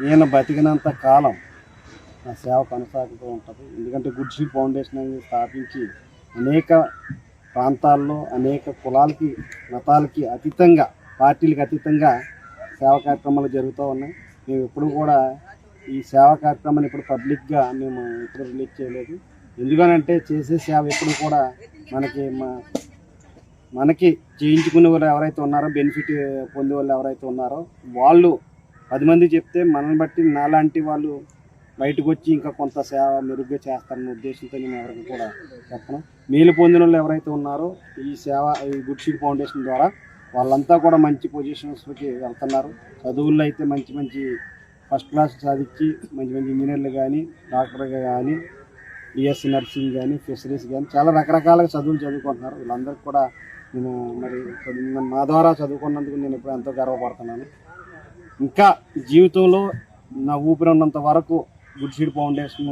నేను బతికినంత కాలం నా సేవ కొనసాగుతూ ఉంటుంది. ఎందుకంటే గుడ్ షీట్ ఫౌండేషన్ అనేది స్థాపించి అనేక ప్రాంతాల్లో అనేక కులాలకి మతాలకి అతీతంగా పార్టీలకు అతీతంగా సేవా కార్యక్రమాలు జరుగుతూ ఉన్నాయి. మేము ఎప్పుడు కూడా ఈ సేవా కార్యక్రమాన్ని ఇప్పుడు పబ్లిక్గా మేము ఎప్పుడు రిలీజ్ చేయలేదు. ఎందుకనంటే చేసే సేవ ఎప్పుడు కూడా మనకి చేయించుకునే వాళ్ళు ఎవరైతే ఉన్నారో, బెనిఫిట్ పొందే వాళ్ళు ఎవరైతే ఉన్నారో వాళ్ళు 10 మంది చెప్తే మనల్ని బట్టి నాలాంటి వాళ్ళు బయటకు వచ్చి ఇంకా కొంత సేవ మెరుగ్గా చేస్తారనే ఉద్దేశంతో నేను ఎవరికి కూడా చెప్పను. మేలు పొందిన వాళ్ళు ఎవరైతే ఉన్నారో ఈ గుడ్ షీట్ ఫౌండేషన్ ద్వారా వాళ్ళంతా కూడా మంచి పొజిషన్స్కి వెళ్తున్నారు. చదువుల్లో అయితే మంచి ఫస్ట్ క్లాస్ సాధించి మంచి ఇంజనీర్లు కానీ, డాక్టర్గా కానీ, బిఎస్సీ నర్సింగ్ కానీ, ఫిషరీస్ కానీ చాలా రకరకాలుగా చదువులు చదువుకుంటున్నారు. వీళ్ళందరికీ కూడా నేను మా ద్వారా చదువుకున్నందుకు నేను ఇప్పుడు ఎంతో గర్వపడుతున్నాను. ఇంకా జీవితంలో నా ఊపిరి ఉన్నంత వరకు గుడ్ షీట్ ఫౌండేషన్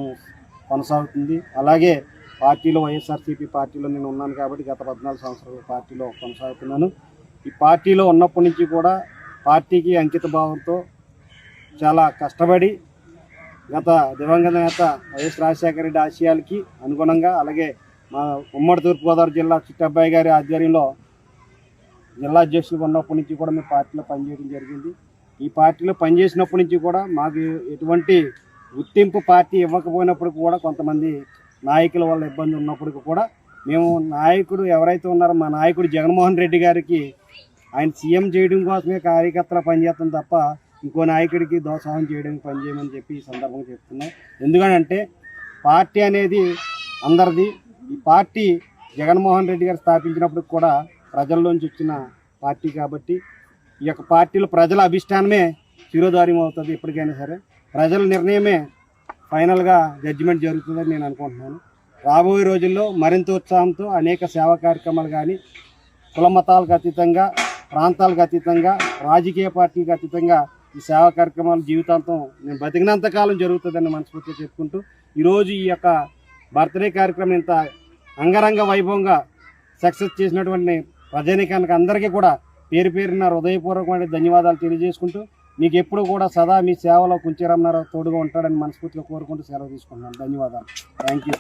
కొనసాగుతుంది. అలాగే పార్టీలో వైఎస్ఆర్సీపీ పార్టీలో నేను ఉన్నాను కాబట్టి గత 14 సంవత్సరాల పార్టీలో కొనసాగుతున్నాను. ఈ పార్టీలో ఉన్నప్పటి నుంచి కూడా పార్టీకి అంకిత భావంతో చాలా కష్టపడి గత దివంగత నేత వైఎస్ రాజశేఖర రెడ్డి ఆశయాలకి అనుగుణంగా, అలాగే మా ఉమ్మడి తూర్పుగోదావరి జిల్లా చిట్టబ్బాయి గారి ఆధ్వర్యంలో జిల్లా అధ్యక్షులుగా ఉన్నప్పటి నుంచి కూడా మేము పార్టీలో పనిచేయడం జరిగింది. ఈ పార్టీలో పనిచేసినప్పటి నుంచి కూడా మాకు ఎటువంటి గుర్తింపు పార్టీ ఇవ్వకపోయినప్పుడు కూడా కొంతమంది నాయకుల వల్ల ఇబ్బంది ఉన్నప్పటికీ కూడా మేము నాయకుడు ఎవరైతే ఉన్నారో మా నాయకుడు జగన్మోహన్ రెడ్డి గారికి ఆయన సీఎం చేయడం కోసమే కార్యకర్తలు పనిచేస్తాం తప్ప ఇంకో నాయకుడికి దోసాహం చేయడానికి పనిచేయమని చెప్పి ఈ సందర్భంగా చెప్తున్నాం. ఎందుకంటే పార్టీ అనేది అందరిది. ఈ పార్టీ జగన్మోహన్ రెడ్డి గారు స్థాపించినప్పుడు కూడా ప్రజల్లోంచి వచ్చిన పార్టీ కాబట్టి ఈ యొక్క పార్టీలో ప్రజల అభిష్టానమే శిరోధార్యం అవుతుంది. ఎప్పటికైనా సరే ప్రజల నిర్ణయమే ఫైనల్గా జడ్జిమెంట్ జరుగుతుందని నేను అనుకుంటున్నాను. రాబోయే రోజుల్లో మరింత ఉత్సాహంతో అనేక సేవా కార్యక్రమాలు కానీ కుల మతాలకు అతీతంగా, ప్రాంతాలకు అతీతంగా, రాజకీయ పార్టీలకు అతీతంగా ఈ సేవా కార్యక్రమాలు జీవితాంతం నేను బతికినంత కాలం జరుగుతుందని మనస్ఫూర్తిగా చెప్పుకుంటూ ఈరోజు ఈ యొక్క బర్త్డే కార్యక్రమం ఇంత అంగరంగ వైభవంగా సక్సెస్ చేసినటువంటి ప్రజానీకానికి అందరికీ కూడా పేరున హృదయపూర్వకమైన ధన్యవాదాలు తెలియజేసుకుంటూ మీకు ఎప్పుడు కూడా సదా మీ సేవలో కుంచి రామనారావు తోడుగా ఉంటాడని మనస్ఫూర్తిగా కోరుకుంటూ సెలవు తీసుకుంటున్నాను. ధన్యవాదాలు. Thank you.